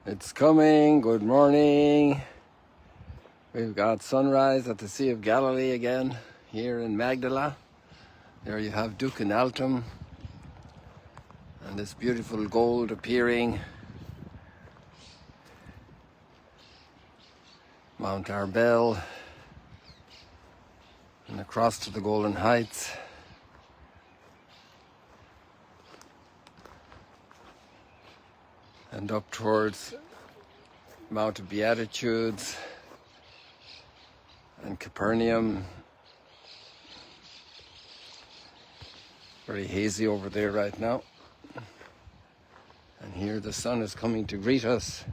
It's coming. Good morning. We've got sunrise at the Sea of Galilee again here in Magdala. There you have Duc in Altum and this beautiful gold appearing. Mount Arbel and across to the Golden Heights. And up towards Mount of Beatitudes and Capernaum. Very hazy over there right now. And here the sun is coming to greet us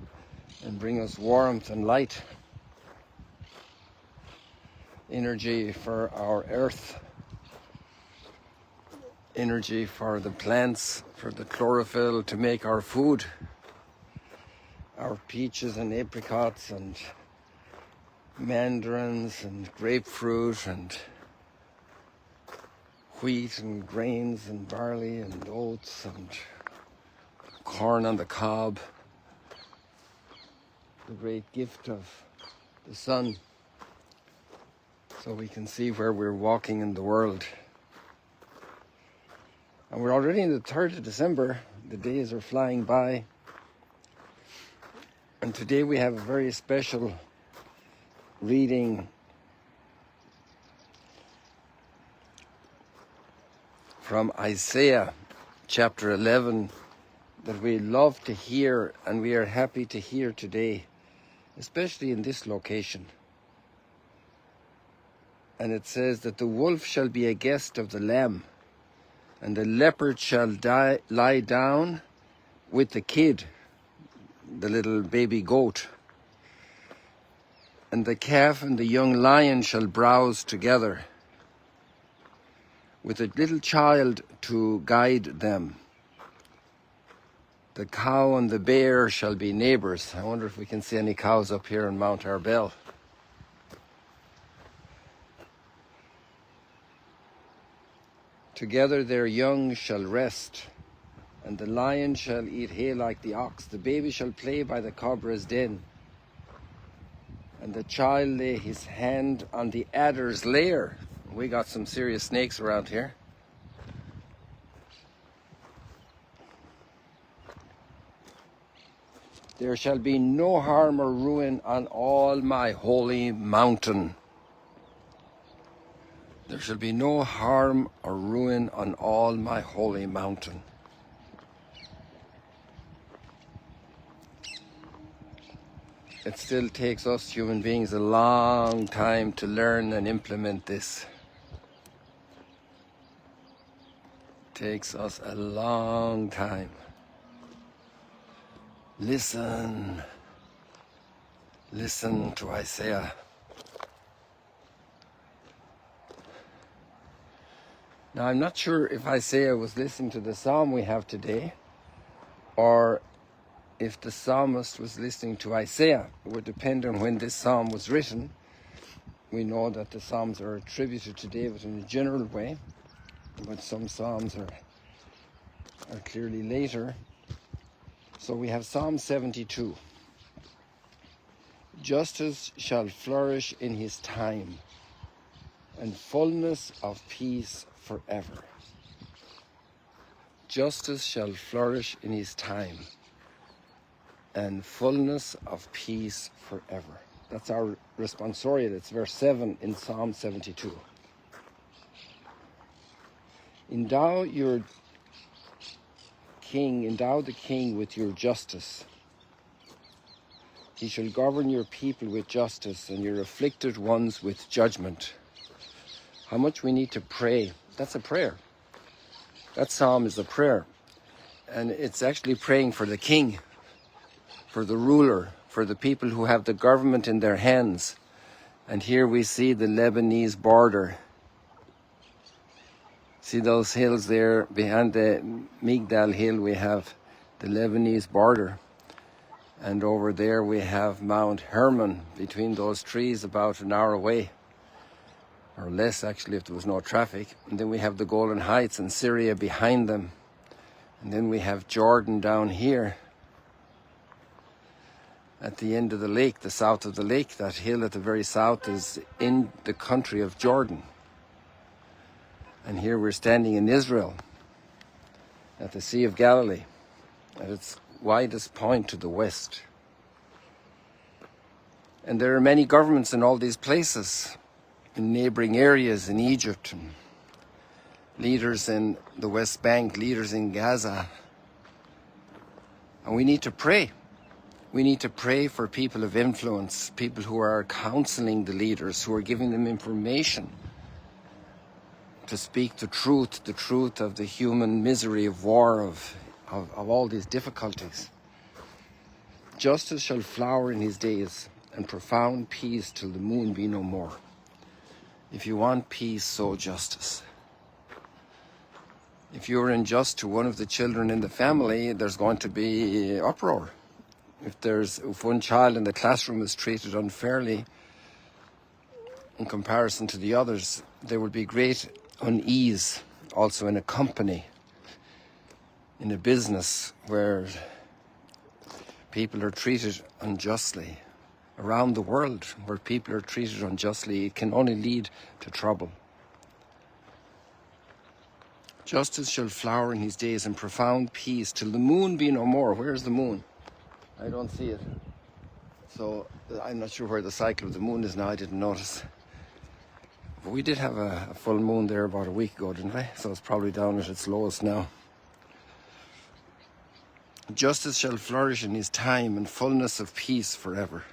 and bring us warmth and light. Energy for our earth. Energy for the plants, for the chlorophyll to make our food. Our peaches and apricots and mandarins and grapefruit and wheat and grains and barley and oats and corn on the cob. The great gift of the sun, so we can see where we're walking in the world. And we're already in the 3rd of December. The days are flying by. And today we have a very special reading from Isaiah chapter 11 that we love to hear and we are happy to hear today, especially in this location. And it says that the wolf shall be a guest of the lamb, and the leopard shall lie down with the kid, the little baby goat. And the calf and the young lion shall browse together, with a little child to guide them. The cow and the bear shall be neighbours. I wonder if we can see any cows up here on Mount Arbel. Together their young shall rest, and the lion shall eat hay like the ox. The baby shall play by the cobra's den, and the child lay his hand on the adder's lair. We got some serious snakes around here. There shall be no harm or ruin on all my holy mountain. There shall be no harm or ruin on all my holy mountain. It still takes us human beings a long time to learn and implement this. It takes us a long time. Listen to Isaiah. Now, I'm not sure if Isaiah was listening to the psalm we have today, or if the psalmist was listening to Isaiah. It would depend on when this psalm was written. We know that the psalms are attributed to David in a general way, but some psalms are clearly later. So we have Psalm 72. Justice shall flourish in his time, and fullness of peace forever. Justice shall flourish in his time, and fullness of peace forever. That's our responsorial. It's verse 7 in Psalm 72. Endow the king with your justice. He shall govern your people with justice, and your afflicted ones with judgment. How much we need to pray. That's a prayer. That psalm is a prayer. And it's actually praying for the king, for the ruler, for the people who have the government in their hands. And here we see the Lebanese border. See those hills there behind the Magdala hill, we have the Lebanese border. And over there we have Mount Hermon between those trees about an hour away. Or less actually if there was no traffic. And then we have the Golden Heights and Syria behind them. And then we have Jordan down here. at the end of the lake, the south of the lake. That hill at the very south is in the country of Jordan. And here we're standing in Israel, at the Sea of Galilee, at its widest point to the west. And there are many governments in all these places, in neighboring areas in Egypt, and leaders in the West Bank, leaders in Gaza. And we need to pray. We need to pray for people of influence, people who are counseling the leaders, who are giving them information to speak the truth of the human misery of war, of all these difficulties. Justice shall flower in his days, and profound peace till the moon be no more. If you want peace, sow justice. If you're unjust to one of the children in the family, there's going to be uproar. If one child in the classroom is treated unfairly in comparison to the others, there will be great unease also in a company, in a business where people are treated unjustly. Around the world where people are treated unjustly, it can only lead to trouble. Justice shall flower in his days, and profound peace till the moon be no more. Where's the moon? I don't see it. So I'm not sure where the cycle of the moon is now. I didn't notice. But we did have a full moon there about a week ago, didn't we? So it's probably down at its lowest now. Justice shall flourish in his time, and fullness of peace forever.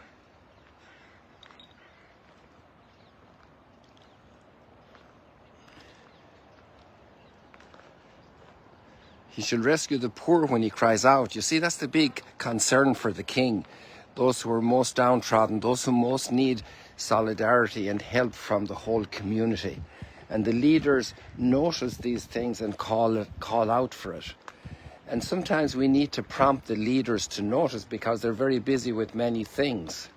He shall rescue the poor when he cries out. You see, that's the big concern for the king. Those who are most downtrodden, those who most need solidarity and help from the whole community. And the leaders notice these things and call out for it. And sometimes we need to prompt the leaders to notice, because they're very busy with many things.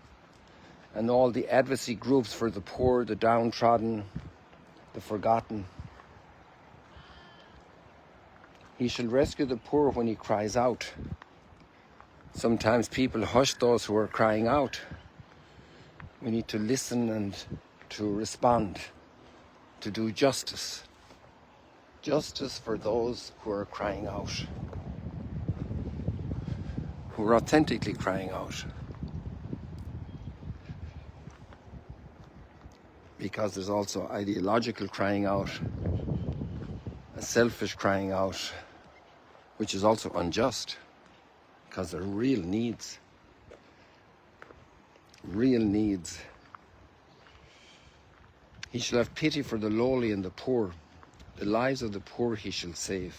And all the advocacy groups for the poor, the downtrodden, the forgotten. He shall rescue the poor when he cries out. Sometimes people hush those who are crying out. We need to listen and to respond, to do justice. Justice for those who are crying out, who are authentically crying out. Because there's also ideological crying out, a selfish crying out, which is also unjust, because there are real needs. Real needs. He shall have pity for the lowly and the poor. The lives of the poor he shall save.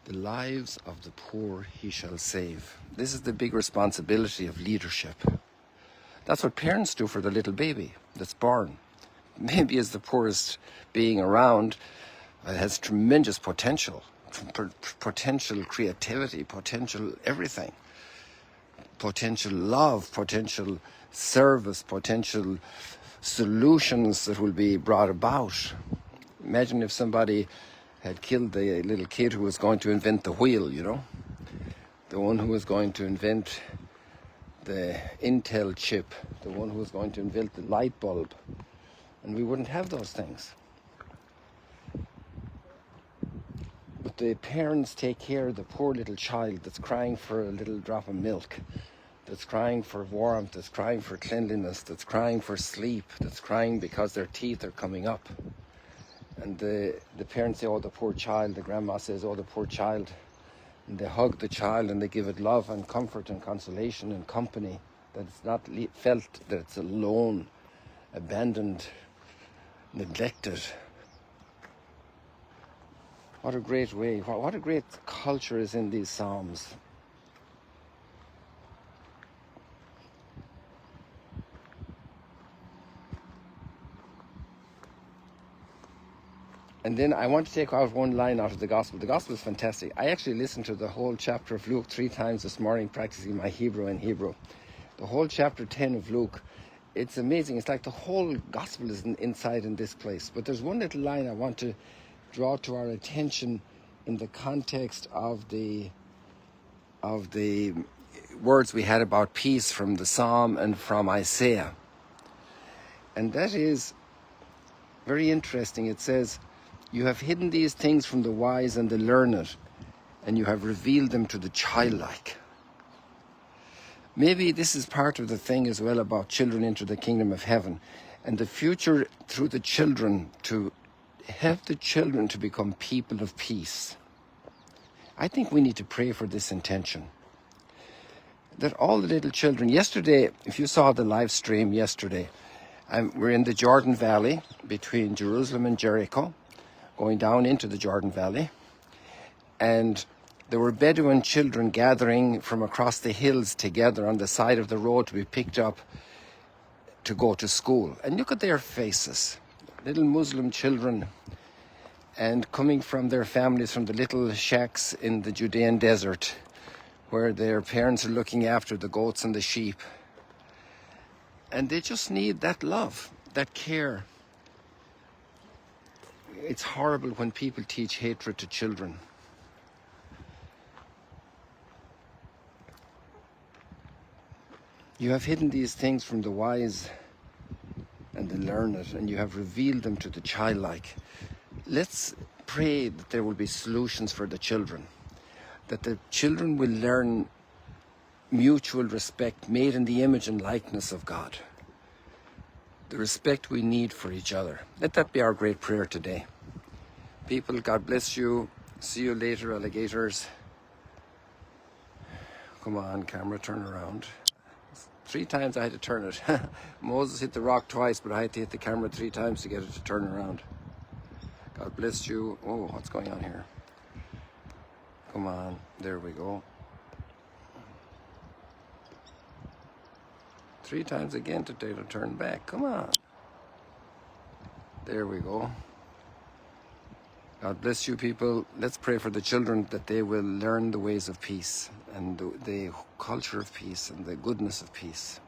The lives of the poor he shall save. This is the big responsibility of leadership. That's what parents do for their little baby that's born. Maybe is the poorest being around. It has tremendous potential, potential creativity, potential everything. Potential love, potential service, potential solutions that will be brought about. Imagine if somebody had killed the little kid who was going to invent the wheel, you know? The one who was going to invent the Intel chip, the one who was going to invent the light bulb. And we wouldn't have those things. But the parents take care of the poor little child that's crying for a little drop of milk, that's crying for warmth, that's crying for cleanliness, that's crying for sleep, that's crying because their teeth are coming up. And the parents say, oh, the poor child. The grandma says, oh, the poor child. And they hug the child and they give it love and comfort and consolation and company, that it's not felt that it's alone, abandoned, neglected. What a great way, what a great culture is in these Psalms. And then I want to take out one line out of the Gospel. The Gospel is fantastic. I actually listened to the whole chapter of Luke 3 times this morning, practicing my Hebrew in Hebrew. The whole chapter 10 of Luke, it's amazing. It's like the whole Gospel is inside in this place. But there's one little line I want to draw to our attention in the context of the words we had about peace from the Psalm and from Isaiah. And that is very interesting. It says, you have hidden these things from the wise and the learned, and you have revealed them to the childlike. Maybe this is part of the thing as well about children into the kingdom of heaven, and the future through the children, to help the children to become people of peace. I think we need to pray for this intention. That all the little children, yesterday, if you saw the live stream yesterday, we're in the Jordan Valley between Jerusalem and Jericho, going down into the Jordan Valley, and there were Bedouin children gathering from across the hills together on the side of the road to be picked up to go to school. And look at their faces, little Muslim children, and coming from their families from the little shacks in the Judean desert, where their parents are looking after the goats and the sheep. And they just need that love, that care. It's horrible when people teach hatred to children. You have hidden these things from the wise and the learned, and you have revealed them to the childlike. Let's pray that there will be solutions for the children, that the children will learn mutual respect, made in the image and likeness of God. The respect we need for each other. Let that be our great prayer today. People, God bless you. See you later, alligators. Come on, camera, turn around. 3 times I had to turn it. Moses hit the rock twice, but I had to hit the camera 3 times to get it to turn around. God bless you. Oh, what's going on here? Come on, there we go. 3 times again to turn back. Come on. There we go. God bless you, people. Let's pray for the children, that they will learn the ways of peace and the culture of peace and the goodness of peace.